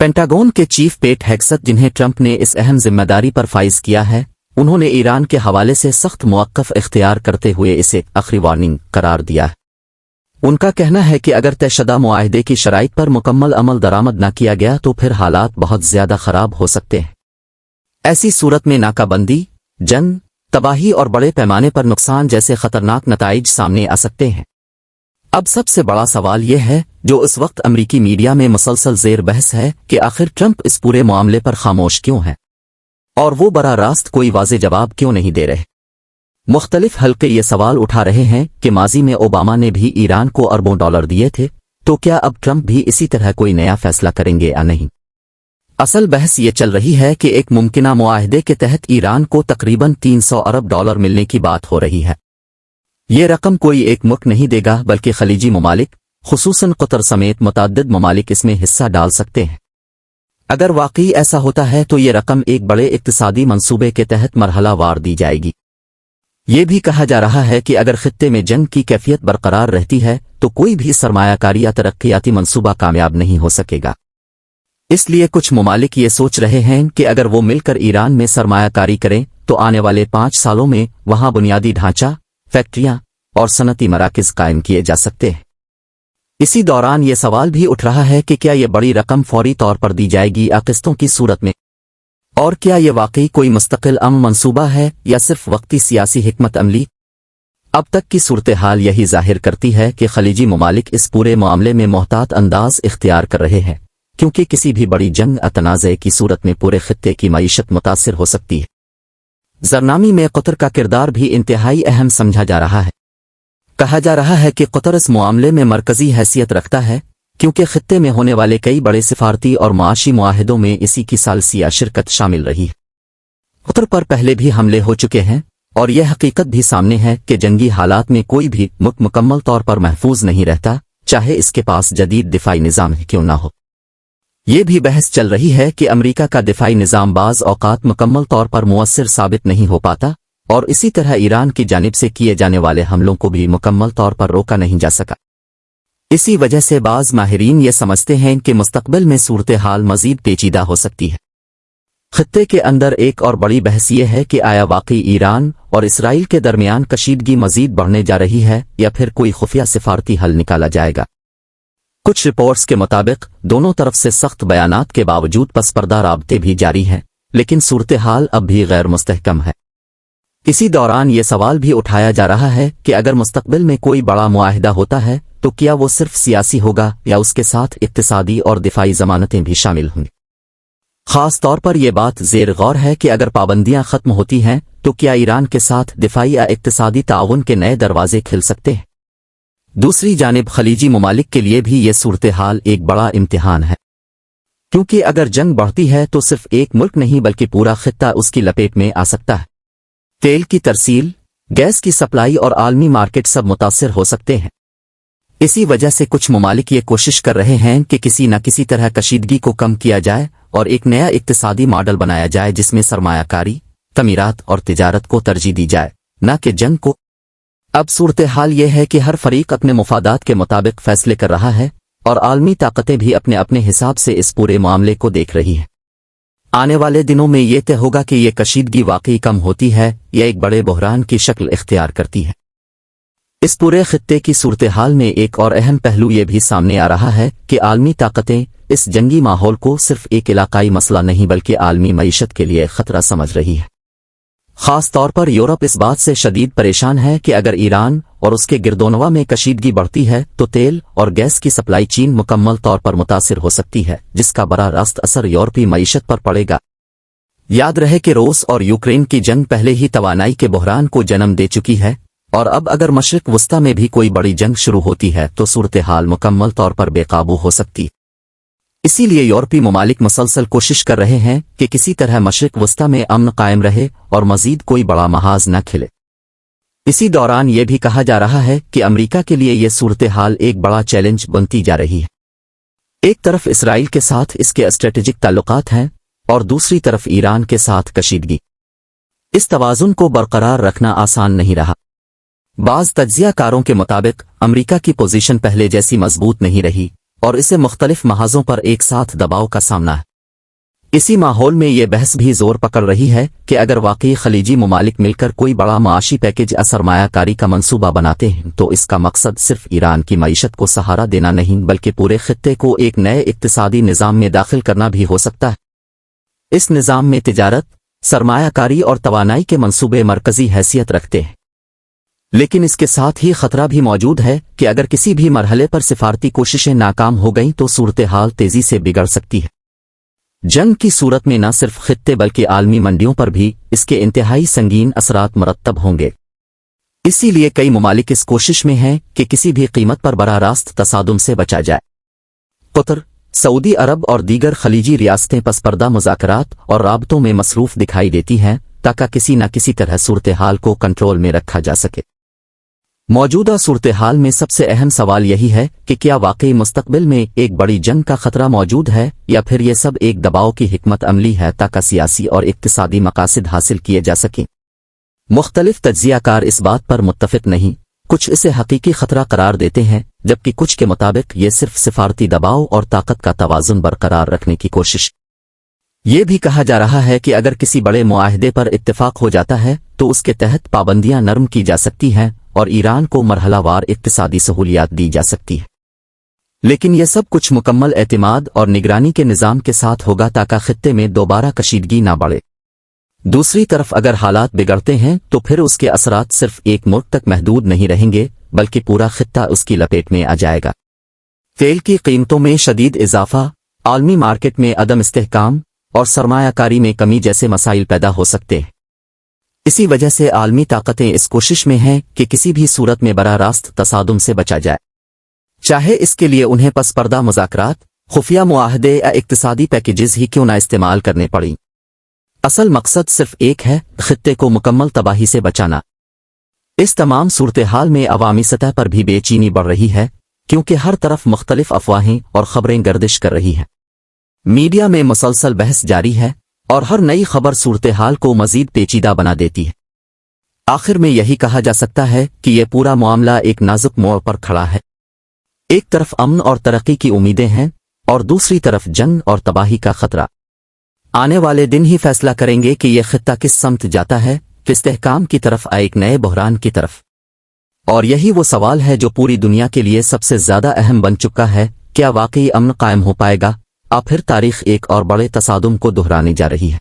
Pentagon के chief पेट हेग्सेथ, जिन्हें Trump ने इस अहम जिम्मेदारी पर फाइज किया है, उन्होंने ईरान के हवाले से सख्त मौक़िफ़ इख्तियार करते हुए इसे आखिरी वार्निंग करार दिया है। उनका कहना है कि अगर तयशुदा मुआहदे की शराइत पर मुकम्मल अमल दरामद न किया गया तो फिर हालात बहुत ज़्यादा ख़राब हो सकते हैं। ऐसी सूरत में नाकाबंदी, जंग, तबाही और बड़े पैमाने पर नुकसान जैसे ख़तरनाक नताइज सामने आ सकते हैं। अब सबसे बड़ा सवाल यह है, जो इस वक्त अमरीकी मीडिया में मुसलसल ज़ेर बहस है, कि आखिर ट्रंप इस पूरे मामले पर खामोश क्यों है और वो बराह रास्त कोई वाज़े जवाब क्यों नहीं दे रहे। मुख्तलिफ हल्के ये सवाल उठा रहे हैं कि माजी में ओबामा ने भी ईरान को अरबों डॉलर दिए थे, तो क्या अब ट्रंप भी इसी तरह कोई नया फैसला करेंगे या नहीं। असल बहस ये चल रही है कि एक मुमकिना मुआहदे के तहत ईरान को तकरीबन 300 अरब डॉलर मिलने की बात हो रही है। ये रकम कोई एक मुल्क नहीं देगा, बल्कि खलीजी ममालिक, खुसूसन कतर समेत मुतअद्दिद ममालिक इसमें हिस्सा डाल सकते हैं। अगर वाकई ऐसा होता है तो ये रकम एक बड़े इक्तिसादी मंसूबे के तहत मरहला वार दी जाएगी। ये भी कहा जा रहा है कि अगर खित्ते में जंग की कैफियत बरकरार रहती है तो कोई भी सरमायाकारी या तरक्कियाती मंसूबा कामयाब नहीं हो सकेगा। इसलिए कुछ ममालिक ये सोच रहे हैं कि अगर वो मिलकर ईरान में सरमायाकारी करें तो आने वाले 5 सालों में वहां बुनियादी ढांचा, फैक्ट्रियां और सनती मराकज़ कायम किए जा सकते हैं। इसी दौरान ये सवाल भी उठ रहा है कि क्या ये बड़ी रकम फौरी तौर पर दी जाएगी या किस्तों की सूरत में, और क्या ये वाकई कोई मुस्तकिल मंसूबा है या सिर्फ वक्ती सियासी हिकमत अमली। अब तक की सूरत हाल यही जाहिर करती है कि खलीजी ममालिक इस पूरे मामले में मोहतात अंदाज इख्तियार कर रहे हैं, क्योंकि किसी भी बड़ी जंग तनाज़े की सूरत में पूरे खित्ते की मईशत मुतासिर हो सकती है। जरनामी में कतर का किरदार भी इंतहाई अहम समझा जा रहा है। कहा जा रहा है कि कतर इस मामले में मरकजी हैसियत रखता है, क्योंकि खित्ते में होने वाले कई बड़े सिफारती और माशी मुआहिदों में इसी की सालसिया शिरकत शामिल रही है। कतर पर पहले भी हमले हो चुके हैं और यह हकीकत भी सामने है कि जंगी हालात में कोई भी मुल्क मुकम्मल तौर पर महफूज नहीं रहता, चाहे इसके पास जदीद दिफाई निज़ाम क्यों ना हो। ये भी बहस चल रही है कि अमरीका का दिफाई निज़ाम बाज़ औक़ात मुकम्मल तौर पर मुअस्सिर साबित नहीं हो पाता, और इसी तरह ईरान की जानिब से किए जाने वाले हमलों को भी मुकम्मल तौर पर रोका नहीं जा सका। इसी वजह से बाज़ माहिरीन ये समझते हैं कि मुस्तक़बिल में सूरत हाल मज़ीद पेचीदा हो सकती है। खित्ते के अंदर एक और बड़ी बहस ये है कि आया वाकई ईरान और इसराइल के दरमियान कशीदगी मज़ीद बढ़ने जा रही है या फिर कोई खुफिया सिफारती हल निकाला जाएगा। कुछ रिपोर्ट्स के मुताबिक दोनों तरफ से सख्त बयानात के बावजूद पसपर्दा राबते भी जारी हैं, लेकिन सूरत हाल अब भी गैर मुस्तहकम है। इसी दौरान ये सवाल भी उठाया जा रहा है कि अगर मुस्तक़बिल में कोई बड़ा मुआहिदा होता है तो क्या वो सिर्फ सियासी होगा या उसके साथ इक्तिसादी और दिफाई ज़मानतें भी शामिल होंगी। ख़ास तौर पर यह बात ज़ेर गौर है कि अगर पाबंदियां ख़त्म होती हैं तो क्या ईरान के साथ दिफाई या इक्तिसादी ताउन के नए दरवाजे खिल सकते हैं। दूसरी जानिब खलीजी ममालिक के लिए भी ये सूरत हाल एक बड़ा इम्तिहान है, क्योंकि अगर जंग बढ़ती है तो सिर्फ एक मुल्क नहीं बल्कि पूरा खित्ता उसकी लपेट में आ सकता है। तेल की तरसील, गैस की सप्लाई और आलमी मार्केट सब मुतासिर हो सकते हैं। इसी वजह से कुछ ममालिक ये कोशिश कर रहे हैं कि किसी न किसी तरह कशीदगी को कम किया जाए और एक नया इक्तिसादी मॉडल बनाया जाए जिसमें सरमायाकारी, तमीरात और तिजारत को तरजीह दी जाए, न कि जंग को। अब सूरत हाल यह है कि हर फरीक अपने मुफादात के मुताबिक फैसले कर रहा है और आलमी ताकतें भी अपने अपने हिसाब से इस पूरे मामले को देख रही हैं। आने वाले दिनों में ये तय होगा कि ये कशीदगी वाकई कम होती है या एक बड़े बहरान की शक्ल इख्तियार करती है। इस पूरे खित्ते की सूरत हाल में एक और अहम पहलू ये भी सामने आ रहा है कि आलमी ताकतें इस जंगी माहौल को सिर्फ एक इलाकाई मसला नहीं बल्कि आलमी मईशत के लिए खतरा समझ रही है। खास तौर पर यूरोप इस बात से शदीद परेशान है कि अगर ईरान और उसके गिरदोनवा में कशीदगी बढ़ती है तो तेल और गैस की सप्लाई चीन मुकम्मल तौर पर मुतासिर हो सकती है, जिसका बड़ा रास्त असर यूरोपीय मईशत पर पड़ेगा। याद रहे कि रूस और यूक्रेन की जंग पहले ही तवानाई के बहरान को जन्म दे चुकी है, और अब अगर मशरिक वस्ता में भी कोई बड़ी जंग शुरू होती है तो सूरत हाल मुकम्मल तौर पर बेकाबू हो सकती। इसीलिए यूरोपीय ममालिक मुसलसल कोशिश कर रहे हैं कि किसी तरह मशरिक वस्ता में अमन कायम रहे और मजीद कोई बड़ा महाज न खिले। इसी दौरान यह भी कहा जा रहा है कि अमरीका के लिए यह सूरत हाल एक बड़ा चैलेंज बनती जा रही है। एक तरफ इसराइल के साथ इसके स्ट्रेटेजिक ताल्लुकात हैं और दूसरी तरफ ईरान के साथ कशीदगी। इस तवाज़ुन को बरकरार रखना आसान नहीं रहा। बाज़ तज्ज़ियाकारों के मुताबिक अमरीका की पोजीशन पहले जैसी मजबूत नहीं रही اور اسے مختلف محاذوں پر ایک ساتھ دباؤ کا سامنا ہے۔ اسی ماحول میں یہ بحث بھی زور پکڑ رہی ہے کہ اگر واقعی خلیجی ممالک مل کر کوئی بڑا معاشی پیکیج یا سرمایہ کاری کا منصوبہ بناتے ہیں تو اس کا مقصد صرف ایران کی معیشت کو سہارا دینا نہیں بلکہ پورے خطے کو ایک نئے اقتصادی نظام میں داخل کرنا بھی ہو سکتا ہے۔ اس نظام میں تجارت، سرمایہ کاری اور توانائی کے منصوبے مرکزی حیثیت رکھتے ہیں، لیکن اس کے ساتھ ہی خطرہ بھی موجود ہے کہ اگر کسی بھی مرحلے پر سفارتی کوششیں ناکام ہو گئیں تو صورتحال تیزی سے بگڑ سکتی ہے۔ جنگ کی صورت میں نہ صرف خطے بلکہ عالمی منڈیوں پر بھی اس کے انتہائی سنگین اثرات مرتب ہوں گے۔ اسی لیے کئی ممالک اس کوشش میں ہیں کہ کسی بھی قیمت پر براہ راست تصادم سے بچا جائے۔ قطر، سعودی عرب اور دیگر خلیجی ریاستیں پس پردہ مذاکرات اور رابطوں میں مصروف دکھائی دیتی ہیں تاکہ کسی نہ کسی طرح صورتحال کو کنٹرول میں رکھا جا سکے۔ موجودہ صورتحال میں سب سے اہم سوال یہی ہے کہ کیا واقعی مستقبل میں ایک بڑی جنگ کا خطرہ موجود ہے یا پھر یہ سب ایک دباؤ کی حکمت عملی ہے تاکہ سیاسی اور اقتصادی مقاصد حاصل کیے جا سکیں۔ مختلف تجزیہ کار اس بات پر متفق نہیں، کچھ اسے حقیقی خطرہ قرار دیتے ہیں جبکہ کچھ کے مطابق یہ صرف سفارتی دباؤ اور طاقت کا توازن برقرار رکھنے کی کوشش۔ یہ بھی کہا جا رہا ہے کہ اگر کسی بڑے معاہدے پر اتفاق ہو جاتا ہے تو اس کے تحت پابندیاں نرم کی جا سکتی ہیں اور ایران کو مرحلہ وار اقتصادی سہولیات دی جا سکتی ہے، لیکن یہ سب کچھ مکمل اعتماد اور نگرانی کے نظام کے ساتھ ہوگا تاکہ خطے میں دوبارہ کشیدگی نہ بڑھے۔ دوسری طرف اگر حالات بگڑتے ہیں تو پھر اس کے اثرات صرف ایک ملک تک محدود نہیں رہیں گے بلکہ پورا خطہ اس کی لپیٹ میں آ جائے گا۔ تیل کی قیمتوں میں شدید اضافہ، عالمی مارکیٹ میں عدم استحکام اور سرمایہ کاری میں کمی جیسے مسائل پیدا ہو سکتے ہیں۔ اسی وجہ سے عالمی طاقتیں اس کوشش میں ہیں کہ کسی بھی صورت میں براہ راست تصادم سے بچا جائے، چاہے اس کے لیے انہیں پس پردہ مذاکرات، خفیہ معاہدے یا اقتصادی پیکیجز ہی کیوں نہ استعمال کرنے پڑیں۔ اصل مقصد صرف ایک ہے، خطے کو مکمل تباہی سے بچانا۔ اس تمام صورتحال میں عوامی سطح پر بھی بے چینی بڑھ رہی ہے کیونکہ ہر طرف مختلف افواہیں اور خبریں گردش کر رہی ہیں۔ میڈیا میں مسلسل بحث جاری ہے اور ہر نئی خبر صورتحال کو مزید پیچیدہ بنا دیتی ہے۔ آخر میں یہی کہا جا سکتا ہے کہ یہ پورا معاملہ ایک نازک موڑ پر کھڑا ہے۔ ایک طرف امن اور ترقی کی امیدیں ہیں اور دوسری طرف جنگ اور تباہی کا خطرہ۔ آنے والے دن ہی فیصلہ کریں گے کہ یہ خطہ کس سمت جاتا ہے، استحکام کی طرف یا ایک نئے بحران کی طرف۔ اور یہی وہ سوال ہے جو پوری دنیا کے لیے سب سے زیادہ اہم بن چکا ہے، کیا واقعی امن قائم ہو پائے گا؟ پھر تاریخ ایک اور بڑے تصادم کو دہرانے جا رہی ہے۔